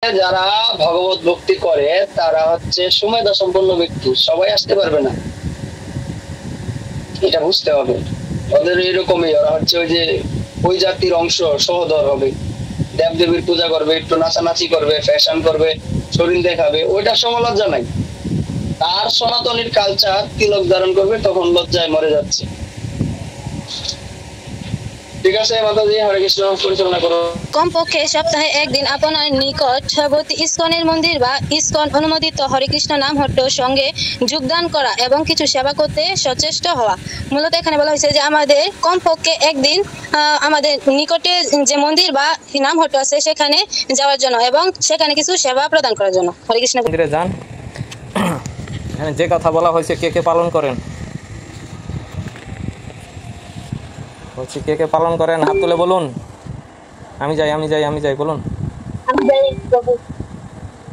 যারা ভগবত ভক্তি করে তারা হচ্ছে সুমেধা সম্পন্ন ব্যক্তি, সবাই আসতে পারবে না, এটা বুঝতে হবে। ওদের এরকমই, ওরা হচ্ছে ওই যে ওই জাতির অংশ, সহদর হবে, দেব দেবীর পূজা করবে, একটু নাচানাচি করবে, ফ্যাশন করবে, শরীর দেখাবে, ওইটা সমালোচনা নাই। তার সনাতনীর কালচার তিলক ধারণ করবে, তখন লজ্জায় মরে যাচ্ছে। ঠিক আছে মাতাজি, হরে কৃষ্ণ, পরিচালনা করো। কমপক্ষে সপ্তাহে একদিন আপনার নিকটবর্তী ইসকনের মন্দির বা ইসকন অনুমোদিত হরেকৃষ্ণ নাম হট্টর সঙ্গে যোগদান করা এবং কিছু সেবা করতে সচেষ্ট হওয়া। মূলত এখানে বলা হয়েছে যে আমাদের কমপক্ষে একদিন আমাদের নিকটে যে মন্দির বা নাম হট্ট আছে সেখানে যাওয়ার জন্য এবং সেখানে কিছু সেবা প্রদান করার জন্য। হরেকৃষ্ণ। মন্দিরে যান, যে কথা বলা হয়েছে কে কে পালন করেন? বলছি কে কে পালন করেন, হাত তুলে বলুন। আমি যাই, আমি যাই, আমি যাই, বলুন। আমি যাই প্রভু।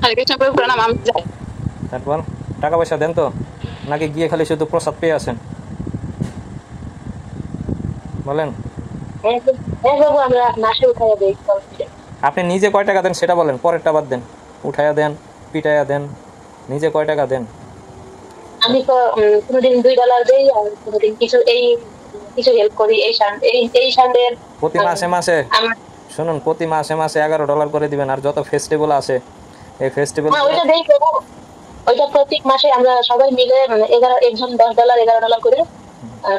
হরেকৃষ্ণ প্রভু প্রণাম, আমি যাই। তারপর টাকা পয়সা দেন তো, নাকি গিয়ে খালি শুধু প্রসাদ পেয়ে আসেন? বলেন। আপনি নিজে কয় টাকা দেন সেটা বলেন, পরেরটা বাদ দেন। উঠাইয়া দেন, পিটাইয়া দেন, নিজে কয় টাকা দেন? আমি তো কোনোদিন $2 দেই, আর কোনোদিন কিছু হেল্প করি। এই সানডে প্রতি মাসে মাসে শুনুন, প্রতি মাসে মাসে $11 করে দিবেন। আর যত ফেস্টিভ্যাল আছে এই ফেস্টিভ্যাল, ওইটা দেই প্রভু। ওইটা প্রত্যেক মাসে আমরা সবাই মিলে একজন $10 $11 করে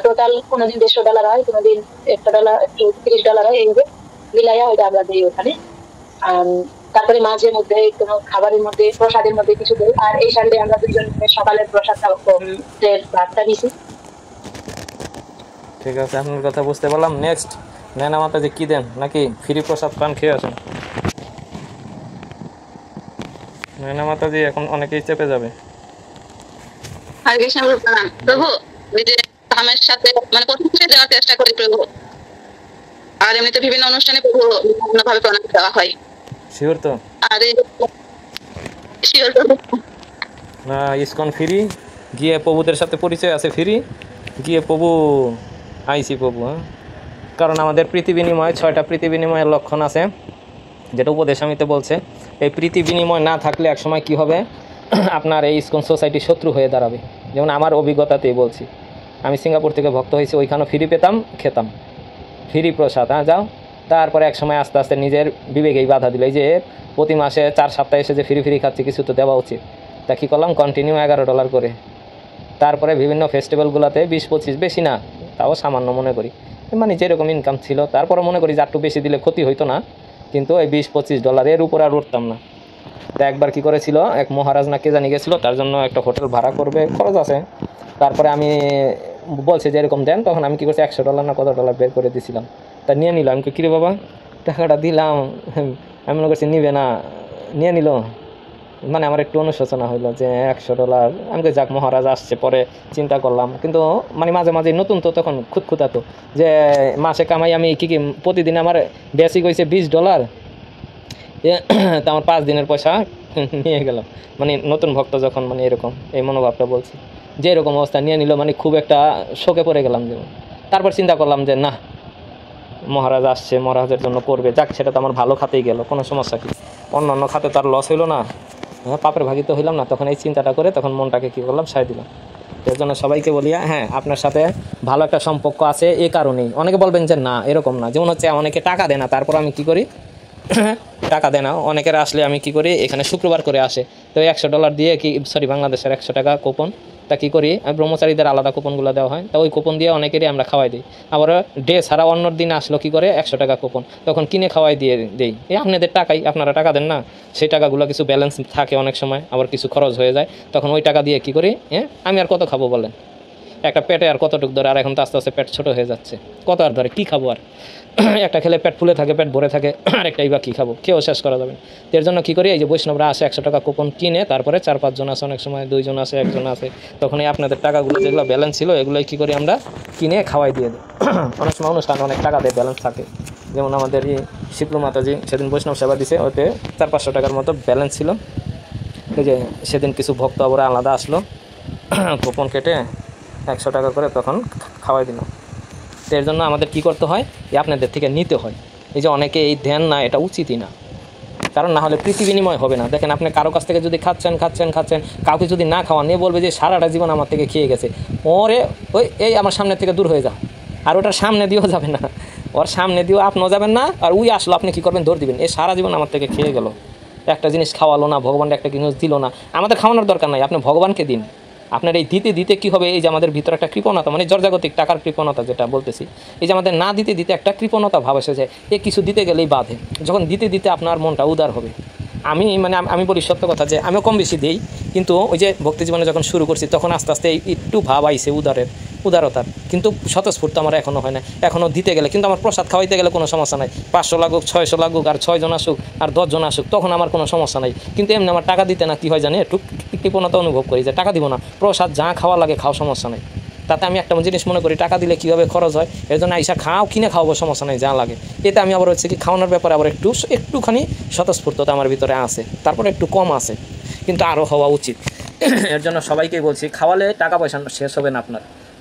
টোটাল, কোনোদিন $150 হয়, কোনোদিন $1 একটু $30 হয়, এইভাবে মিলাইয়া ওইটা আমরা দিই ওখানে। তারপরে মাঝে মধ্যে কোনো খাবারের মধ্যে, প্রসাদের মধ্যে কিছু দেই। আর এই সানডে আমরা দুজন সকালের প্রসাদটা ভাতটা দিছি। ঠিক আছে, আপনার কথা বুঝতে পারলাম। নেক্সট, নয়না মাতাজি কি দেন, নাকি ফ্রি প্রসাদ পান খেয়ে আসেন? নয়না মাতাজি এখন অনেকেই চেপে যাবে। হরে কৃষ্ণ প্রভু, নিজে ধামের সাথে মানে প্রতিষ্ঠা দেওয়ার চেষ্টা করি প্রভু। আর এমনিতে বিভিন্ন অনুষ্ঠানে প্রভু বিভিন্ন ভাবে প্রণাম দেওয়া হয়। শিওর তো? আর শিওর প্রভু। না, ইসকন ফ্রি, গিয়ে প্রভুদের সাথে পরিচয় আছে ফ্রি, গিয়ে প্রভু আইসি প্রভু। হ্যাঁ, কারণ আমাদের প্রীতি বিনিময় 6টা প্রীতি বিনিময়ের লক্ষণ আছে, যেটা উপদেশ আমিতে বলছে। এই প্রীতি বিনিময় না থাকলে একসময় কি হবে, আপনার এই ইসকন সোসাইটি শত্রু হয়ে দাঁড়াবে। যেমন আমার অভিজ্ঞতাতেই বলছি, আমি সিঙ্গাপুর থেকে ভক্ত হয়েছি, ওইখানেও ফ্রি পেতাম, খেতাম ফ্রি প্রসাদ। হ্যাঁ, যাও। তারপরে এক সময় আস্তে আস্তে নিজের বিবেকেই বাধা দিল, এই যে প্রতি মাসে 4 সপ্তাহে এসে যে ফ্রি ফ্রি খাচ্ছি, কিছু তো দেওয়া উচিত। তা কী করলাম, কন্টিনিউ $11 করে। তারপরে বিভিন্ন ফেস্টিভ্যালগুলোতে 20-25, বেশি না, তাও সামান্য মনে করি, মানে যেরকম ইনকাম ছিল। তারপরে মনে করি যে একটু বেশি দিলে ক্ষতি হইতো না, কিন্তু এই $20-25 উপর আর উঠতাম না। তো একবার কি করেছিল, এক মহারাজ না কে জানি গেছিলো, তার জন্য একটা হোটেল ভাড়া করবে, খরচ আছে। তারপরে আমি বলছে যে এরকম দেন, তখন আমি কী করছি, $100 না কত ডলার বের করে দিয়েছিলাম। তা নিয়ে নিল। আমি কিরে বাবা, টাকাটা দিলাম, আমি মনে করছি নিবে না, নিয়ে নিল। মানে আমার একটু অনুশোচনা হইলো যে $100। আমি যাক, মহারাজ আসছে, পরে চিন্তা করলাম। কিন্তু মানে মাঝে মাঝে নতুন তো, তখন খুঁতখুতাতো যে মাসে কামাই আমি কী প্রতিদিন আমার বেসিক হয়েছে $20, তা আমার 5 দিনের পয়সা নিয়ে গেলাম। মানে নতুন ভক্ত যখন, মানে এরকম এই মনোভাবটা বলছি, যে এরকম অবস্থা নিয়ে নিল, মানে খুব একটা শোকে পড়ে গেলাম। যেমন তারপর চিন্তা করলাম যে না, মহারাজ আসছে, মহারাজের জন্য করবে, যাক, সেটা তো আমার ভালো খাতেই গেল, কোনো সমস্যা কি, অন্য অন্য খাতে তার লস হইলো না, পাপের ভাগী তো হইলাম না। তখন এই চিন্তাটা করে তখন মনটাকে কী করলাম, সায় দিলাম। এর জন্য সবাইকে বলি, হ্যাঁ, আপনার সাথে ভালো একটা সম্পর্ক আছে এই কারণেই। অনেকে বলবেন যে না, এরকম না। যেমন হচ্ছে অনেকে টাকা দেয় না, তারপর আমি কি করি, টাকা দেয় না অনেকের আসলে আমি কি করি, এখানে শুক্রবার করে আসে, তো $100 দিয়ে কি, সরি, বাংলাদেশের 100 টাকা কুপন, তা কী করি, ব্রহ্মচারীদের আলাদা কুপনগুলো দেওয়া হয়, তা ওই কুপন দিয়ে অনেকেরই আমরা খাওয়াই দিই। আবার ডে ছাড়া অন্য দিন আসলো কি করে, 100 টাকা কুপন, তখন কিনে খাওয়াই দিয়ে দিই। এই আপনাদের টাকাই, আপনারা টাকা দেন না, সেই টাকাগুলো কিছু ব্যালেন্স থাকে অনেক সময়, আবার কিছু খরচ হয়ে যায়, তখন ওই টাকা দিয়ে কী করি, আমি আর কত খাবো বলেন, একটা পেটে আর কতটুক ধরে, আর এখন তো আস্তে আস্তে পেট ছোটো হয়ে যাচ্ছে, কত আর ধরে, কী খাবো আর, একটা খেলে পেট ফুলে থাকে, পেট ভরে থাকে, আরেকটাই বা কী খাবো, খেয়েও শেষ করা যাবে। এর জন্য কী করি, এই যে বৈষ্ণবরা আসে 100 টাকা কুপন কিনে, তারপরে 4-5 জন আসে, অনেক সময় 2 জন আসে, 1 জন আসে, তখন এই আপনাদের টাকাগুলো যেগুলো ব্যালেন্স ছিল, এগুলোই কী করি, আমরা কিনে খাওয়াই দিয়ে দিই। অনেক সময় অনুষ্ঠানে অনেক টাকা দিয়ে ব্যালেন্স থাকে, যেমন আমাদের এই শিবলু মাতাজি সেদিন বৈষ্ণব সেবা দিছে, ওতে 400-500 টাকার মতো ব্যালেন্স ছিল। এই যে সেদিন কিছু ভক্ত আবার আলাদা আসলো, কুপন কেটে 100 টাকা করে তখন খাওয়াই দিল। তো এর জন্য আমাদের কী করতে হয়, আপনাদের থেকে নিতে হয়। এই যে অনেকে এই ধ্যান না, এটা উচিতই না। কারণ না হলে প্রীতি বিনিময় হবে না। দেখেন আপনি কারো কাছ থেকে যদি খাচ্ছেন কাউকে যদি না খাওয়ান, নিয়ে বলবে যে সারাটা জীবন আমার থেকে খেয়ে গেছে, ওরে ওই এই আমার সামনে থেকে দূর হয়ে যাও। আর ওটার সামনে দিয়েও যাবে না, ওর সামনে দিয়েও আপনিও যাবেন না, আর উই আসলো আপনি কী করবেন, দৌড় দিবেন। এই সারা জীবন আমার থেকে খেয়ে গেল, একটা জিনিস খাওয়ালো না, ভগবানকে একটা জিনিস দিল না। আমাদের খাওয়ানোর দরকার নাই, আপনি ভগবানকে দিন। আপনার এই দিতে দিতে কী হবে, এই যে আমাদের ভিতরে একটা কৃপণতা, মানে জর্জাগতিক টাকার কৃপণতা যেটা বলতেছি, এই যে আমাদের না দিতে দিতে একটা কৃপণতা ভাব এসে যায়, এ কিছু দিতে গেলেই বাধে। যখন দিতে দিতে আপনার মনটা উদার হবে। আমি বলি সত্য কথা যে আমিও কম বেশি দিই, কিন্তু ওই যে ভক্তি জীবনে যখন শুরু করছি তখন আস্তে আস্তে একটু ভাব আইছে উদারতার, কিন্তু স্বতঃস্ফূর্ত আমার এখনও হয় না। এখনও দিতে গেলে কিন্তু আমার প্রসাদ খাওয়াইতে গেলে কোনো সমস্যা নাই, 500 লাগুক 600 লাগুক, আর 6 জন আসুক আর 10 জন আসুক, তখন আমার কোনো সমস্যা নাই। কিন্তু এমনি আমার টাকা দিতে না কী হয় জানি, একটু কৃপণতা অনুভব করি যে টাকা দিব না, প্রসাদ যা খাওয়া লাগে খাওয়া, সমস্যা নেই। তাতে আমি একটা জিনিস মনে করি, টাকা দিলে কীভাবে খরচ হয়, এর জন্য আইসা কিনে খাওয়াবো, সমস্যা নেই, যা লাগে। এতে আমি আবার হচ্ছে কি খাওয়ানোর ব্যাপারে আবার একটুখানি স্বতঃস্ফূর্ততা আমার ভিতরে আছে, তারপরে একটু কম আছে, কিন্তু আরও হওয়া উচিত। এর জন্য সবাইকেই বলছি, খাওয়ালে টাকা পয়সা শেষ হবে না,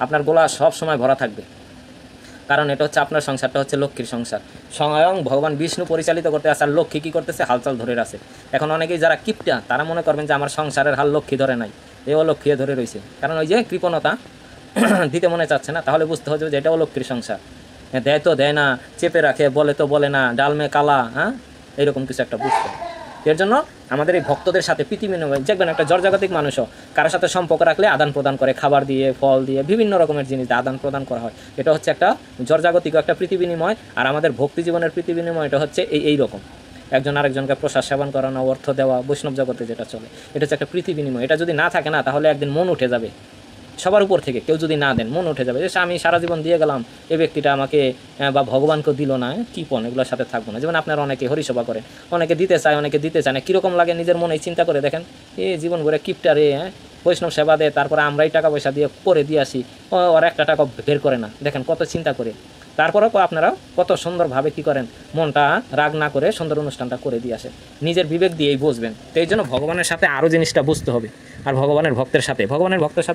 আপনার গোলা সব সময় ভরা থাকবে। কারণ এটা হচ্ছে আপনার সংসারটা হচ্ছে লক্ষ্মীর সংসার, স্বয়ং ভগবান বিষ্ণু পরিচালিত করতে আসে, আর লক্ষ্মী কী করতেছে, হালচাল ধরে আছে। এখন অনেকেই যারা কিপটা তারা মনে করবেন যে আমার সংসারের হাল লক্ষ্মী ধরে নাই, এও লক্ষ্মী ধরে রয়েছে। কারণ ওই যে কৃপণতা দিতে মনে চাচ্ছে না, তাহলে বুঝতে হবে যে এটাও লক্ষ্মীর সংসার। দেয় তো দেয় না, চেপে রাখে, বলে তো বলে না, ডাল মে কালা, হ্যাঁ, এইরকম কিছু একটা বুঝতে। এর জন্য আমাদের এই ভক্তদের সাথে প্রীতি বিনিময়, দেখবেন একটা জর্জাগতিক মানুষও কারোর সাথে সম্পর্ক রাখলে আদান প্রদান করে, খাবার দিয়ে, ফল দিয়ে, বিভিন্ন রকমের জিনিস আদান প্রদান করা হয়। এটা হচ্ছে একটা জর্জাগতিক একটা প্রীতি বিনিময়। আর আমাদের ভক্তি জীবনের প্রীতি বিনিময় এটা হচ্ছে এই রকম, একজন আরেকজনকে প্রসাদ সেবন করানো, অর্থ দেওয়া, বৈষ্ণব জগতে যেটা চলে, এটা হচ্ছে একটা প্রীতি বিনিময়। এটা যদি না থাকে না, তাহলে একদিন মন উঠে যাবে সবার উপর থেকে, কেউ যদি না দেন মন উঠে যাবে যে আমি সারা জীবন দিয়ে গেলাম, এই ব্যক্তিটা আমাকে বা ভগবানকেও দিল না, কী পণ, এগুলোর সাথে থাকবো না। যেমন আপনারা অনেকে হরিসভা করেন, অনেকে দিতে চায়, অনেকে দিতে চায় না, কীরকম লাগে নিজের মনে চিন্তা করে দেখেন, জীবন ভরে কিপটা রে, বৈষ্ণব সেবা দেয়, তারপরে আমরাই টাকা পয়সা দিয়ে করে দিয়ে আসি, ওর একটা টাকা বের করে না, দেখেন কত চিন্তা করে। তারপরেও আপনারা কত সুন্দরভাবে কী করেন, মনটা রাগ না করে সুন্দর অনুষ্ঠানটা করে দিয়ে আসে, নিজের বিবেক দিয়েই বুঝবেন। তো এই জন্য ভগবানের সাথে আরও জিনিসটা বুঝতে হবে, আর ভগবানের ভক্তের সাথে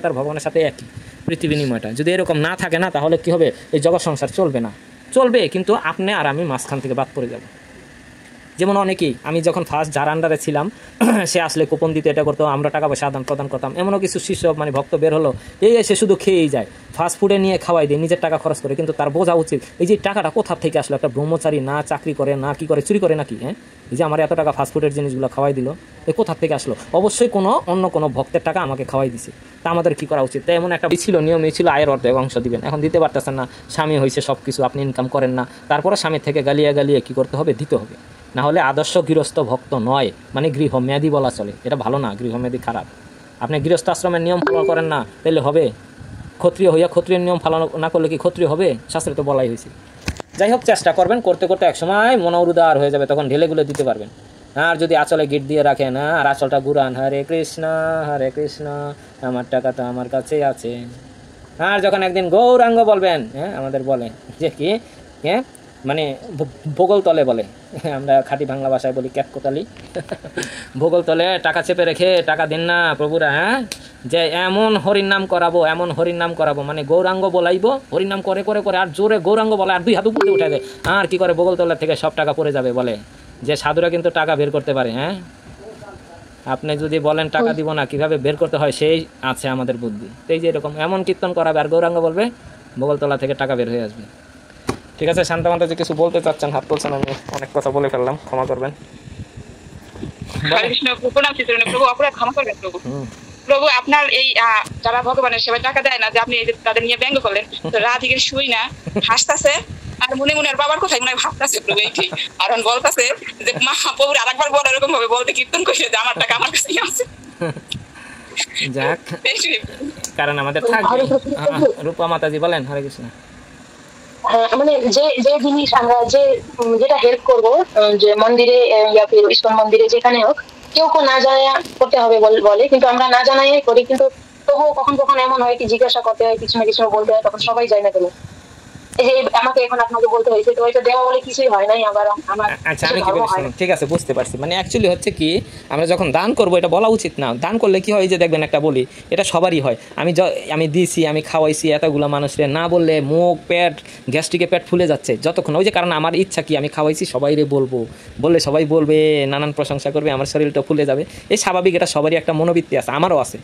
আর ভগবানের সাথে একই প্রীতি বিনিময়টা যদি এরকম না থাকে না, তাহলে কি হবে, এই জগৎ সংসার চলবে না, চলবে কিন্তু আপনি আর আমি মাঝখান থেকে বাদ পড়ে যাব। যেমন অনেকেই, আমি যখন ফার্স্ট যার আন্ডারে ছিলাম, সে আসলে কুপন দিতে, এটা করতো, আমরা টাকা পয়সা আদান প্রদান করতাম। এমনও কিছু শিষ্য ভক্ত বের হলো, এসে শুধু খেয়েই যায়, ফাস্ট ফুডে নিয়ে খাওয়াই দেয়, নিজের টাকা খরচ করে। কিন্তু তার বোঝা উচিত এই যে টাকাটা কোথা থেকে আসলো, একটা ব্রহ্মচারী না চাকরি করে, না কি করে, চুরি করে নাকি, এই যে আমার এত টাকা ফাস্টফুডের জিনিসগুলো খাওয়াই দিল, কোথা থেকে আসলো? অবশ্যই অন্য কোনো ভক্তের টাকা আমাকে খাওয়াই দিছে। তা আমাদের কী করা উচিত? তাই এমন একটা ছিল, নিয়ম ছিল, আয়ের অর্ধেক অংশ দিবেন। এখন দিতে পারতেছেন না, স্বামী হয়েছে, সব কিছু আপনি ইনকাম করেন না, তারপরে স্বামীর থেকে গালিয়ে কী করতে হবে, দিতে হবে। না হলে আদর্শ গৃহস্থ ভক্ত নয়, গৃহমেয়াদী বলা চলে, এটা ভালো না, গৃহমেয়াদী খারাপ। আপনি গৃহস্থ আশ্রমের নিয়ম পালন করেন না, তাহলে হবে? ক্ষত্রিয় হইয়া ক্ষত্রিয় নিয়ম পালন না করলে কি ক্ষত্রিয় হবে? শাস্ত্রে তো বলাই হয়েছে। যাই হোক, চেষ্টা করবেন, করতে করতে একসময় মনোরুদার হয়ে যাবে, তখন ঢেলে গুলে দিতে পারবেন। আর যদি আঁচলে গিট দিয়ে রাখেন, আর আঁচলটা ঘুরান, হরে কৃষ্ণ আমার টাকা তো আমার কাছেই আছে। আর যখন একদিন গৌরাঙ্গ বলবেন, আমাদের বলে যে কি, ভূগোল তলে বলে, আমরা খাঁটি বাংলা ভাষায় বলি ক্যাটকোটালি, ভূগোল তলে টাকা চেপে রেখে টাকা দিন না প্রভুরা, যে এমন হরিনাম করাবো, গৌরাঙ্গ বলাইবো, হরিনাম করে করে করে, আর জোরে গৌরাঙ্গ বলে, আর 2 হাত উপরে উঠে দেয়, আর কি করে ভূগোল তলের থেকে সব টাকা পড়ে যাবে। বলে যে সাধুরা কিন্তু টাকা বের করতে পারে। আপনি যদি বলেন টাকা দিব না, কিভাবে বের করতে হয় সেই আছে আমাদের বুদ্ধি। এই যে এরকম এমন কীর্তন করাবে, আর গৌরাঙ্গ বলবে, ভূগোল তলা থেকে টাকা বের হয়ে আসবে। ঠিক আছে, শান্তা যে কিছু বলতে চাচ্ছেন, হাত তুলছেন, আমি অনেক কথা বলে ফেললাম, ক্ষমা করবেন। প্রভু, আপনার এই যারা ভগবানের সেবায় টাকা দেয় না, যে আপনি তাদের নিয়ে ব্যঙ্গ করলেন, তো রাধিকে শুই না হাসতেছে, আর মনে মনে আর বাবার কথাই মনে ভাবতেছে প্রভু এইটি, আর বলতেছে যে মা প্রভুর আরেকবার বল, এরকম ভাবে বলতে কীর্তন করছে যে আমার টাকা আমার কাছেই আছে। যাক, কারণ আমাদের থাকবে। রূপা মাতাজি বলেন, হরে কৃষ্ণ। যে জিনিস আমরা যেটা হেল্প করবো, যে মন্দিরে ইস্কন মন্দিরে যেখানে হোক, কেউ না জানায় করতে হবে বলে, কিন্তু আমরা না জানাই করি, কিন্তু তবুও কখন কখন এমন হয় কি জিজ্ঞাসা করতে হয়, কিছু না কিছু বলতে হয়, তখন সবাই যায় না কেন। এই যে আমাকে এখন আপনাকে বলতে হয়েছে, তো এটা দেওয়া বলে কিছুই হয় নাই, আবার আমার আচ্ছা আমি কিছু কি ধর্ম হয় বলছি না। ঠিক আছে বুঝতে পারছি, মানে অ্যাকচুয়ালি হচ্ছে কি আমরা যখন দান করব এটা বলা উচিত না। দান করলে কি হয় যে দেখবেন একটা বলি এটা সবারই হয়, আমি দিয়েছি আমি খাওয়াইছি এতগুলো মানুষরে, না বললে মুখ পেট গ্যাস্ট্রিকে পেট ফুলে যাচ্ছে যতক্ষণ, ওই যে কারণ আমার ইচ্ছা কি আমি খাওয়াইছি সবাইরে বলবো, বললে সবাই বলবে নানান প্রশংসা করবে, আমার শরীরটা ফুলে যাবে, এই স্বাভাবিক, এটা সবারই একটা মনোবৃত্তি আছে, আমারও আছে।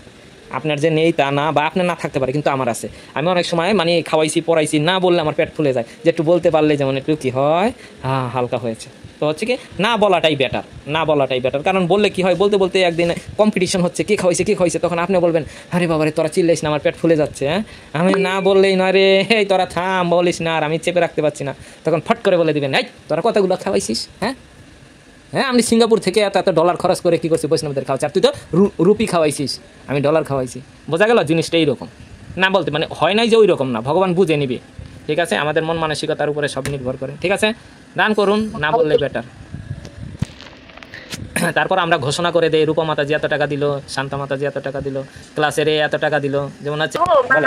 আপনার যে নেই তা না, বা আপনার না থাকতে পারে, কিন্তু আমার আছে। আমি অনেক সময় মানে খাওয়াইছি পড়াইছি, না বললে আমার পেট ফুলে যায়, যে একটু বলতে পারলে যেমন একটু কী হয়, হ্যাঁ হালকা হয়েছে। তো হচ্ছে কি না বলাটাই বেটার, না বলাটাই বেটার, কারণ বললে কি হয়, বলতে বলতে একদিন কম্পিটিশন হচ্ছে কে খাওয়াইছে, তখন আপনি বলবেন আরে বাবারে তোরা চিল্লাইস না আমার পেট ফুলে যাচ্ছে, হ্যাঁ আমি না বললেই নয় রে, এই তোরা থাম বলিস না, আর আমি চেপে রাখতে পারছি না, তখন ফট করে বলে দিবেন এই তোরা কতগুলো খাওয়াইছিস, হ্যাঁ হ্যাঁ আমি সিঙ্গাপুর থেকে এত ডলার খরচ করে কী করছি বৈষ্ণবদের খাওয়াচ্ছি, আর তুই তো রুপি খাওয়াইছিস, আমি ডলার খাওয়াইছি। বোঝা গেল জিনিসটা এইরকম, না বলতে মানে হয় নাই যে ওই রকম না, ভগবান বুঝে নিবে। ঠিক আছে, আমাদের মন মানসিকতার উপরে সব নির্ভর করে। ঠিক আছে, দান করুন, না বললে বেটার। তারপর আমরা ঘোষণা করে দেই রূপা মাতাজি এত টাকা দিল, শান্তা মাতাজি এত টাকা দিল, ক্লাসের এত টাকা দিল, যেমন আছে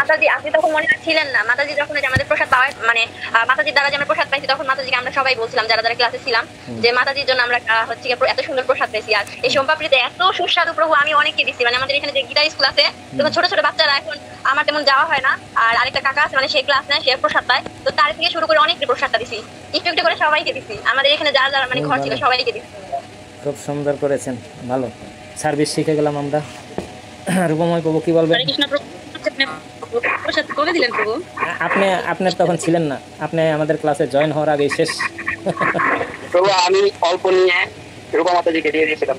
মাতাজি আপনি তখন মনে ছিলেন না, মাতাজি যখন আমাদের প্রসাদ পাওয়া মানে মাতাজির দ্বারা যে আমরা প্রসাদ পাইছি, তখন মাতাজিকে আমরা সবাই বলছিলাম যারা যারা ক্লাসে ছিলাম যে মাতাজির জন্য আমরা হচ্ছে এত সুন্দর প্রসাদ পেয়েছি। আর এই সোমপাপড়িতে এত সুস্বাদু প্রভু আমি অনেককে দিচ্ছি, মানে আমাদের এখানে যে গীতা স্কুল আছে, তখন ছোট ছোট বাচ্চারা, এখন আমার তেমন যাওয়া হয় না, আর আরেকটা কাকা আছে মানে সেই ক্লাস নেয়, সে প্রসাদ পায়, তো তার থেকে শুরু করে অনেককে প্রসাদটা দিছি, একটু একটু করে সবাইকে দিচ্ছি, আমাদের এখানে যারা যারা মানে ঘর ছিল সবাইকে দিচ্ছি। খুব সুন্দর করেছেন, ভালো সার্ভিস শিখে গেলাম আমরা। রূপময় প্রভু কি বলবেন? কবে দিলেন প্রভু? আপনার তখন ছিলেন না, আপনি আমাদের ক্লাসে জয়েন হওয়ার আগে শেষ। প্রভু আমি অল্প নিয়ে রূপা মাতাজিকে দিয়ে দিয়েছিলাম,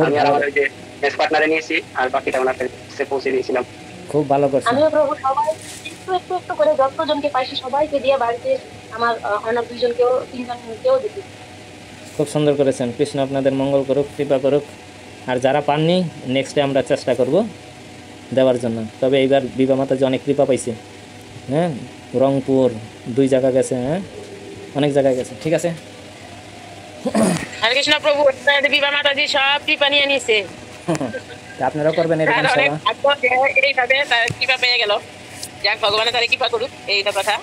আমি আর আমার ওই যে মেস পার্টনারে নিয়েছি, আর বাকিটা ওনার কাছে পৌঁছে দিয়েছিলাম। খুব ভালো করছেন। আমিও প্রভু সবাই একটু একটু একটু করে যতজনকে পাইছি সবাইকে দিয়ে, বাড়িতে আমার অনেক 2জনকেও 3জনকেও দিচ্ছি। খুব সুন্দর করেছেন, কৃষ্ণ আপনাদের মঙ্গল করুক, কৃপা করুক। আর যারা পাননি নেক্সটে আমরা চেষ্টা করব দেওয়ার জন্য। তবে এইবার বিভা মাতাজি অনেক কৃপা পাইছে, হ্যাঁ রংপুর 2 জায়গা গেছে, হ্যাঁ অনেক জায়গায় গেছে। ঠিক আছে, হরে কৃষ্ণ প্রভু, বিভা মাতাজি সব কৃপা নিয়ে নিছে, আপনারাও করবেন এরকম সেবা। এইভাবে তার কৃপা পেয়ে গেল, যাক ভগবানের তার কৃপা করুক, এইটা কথা।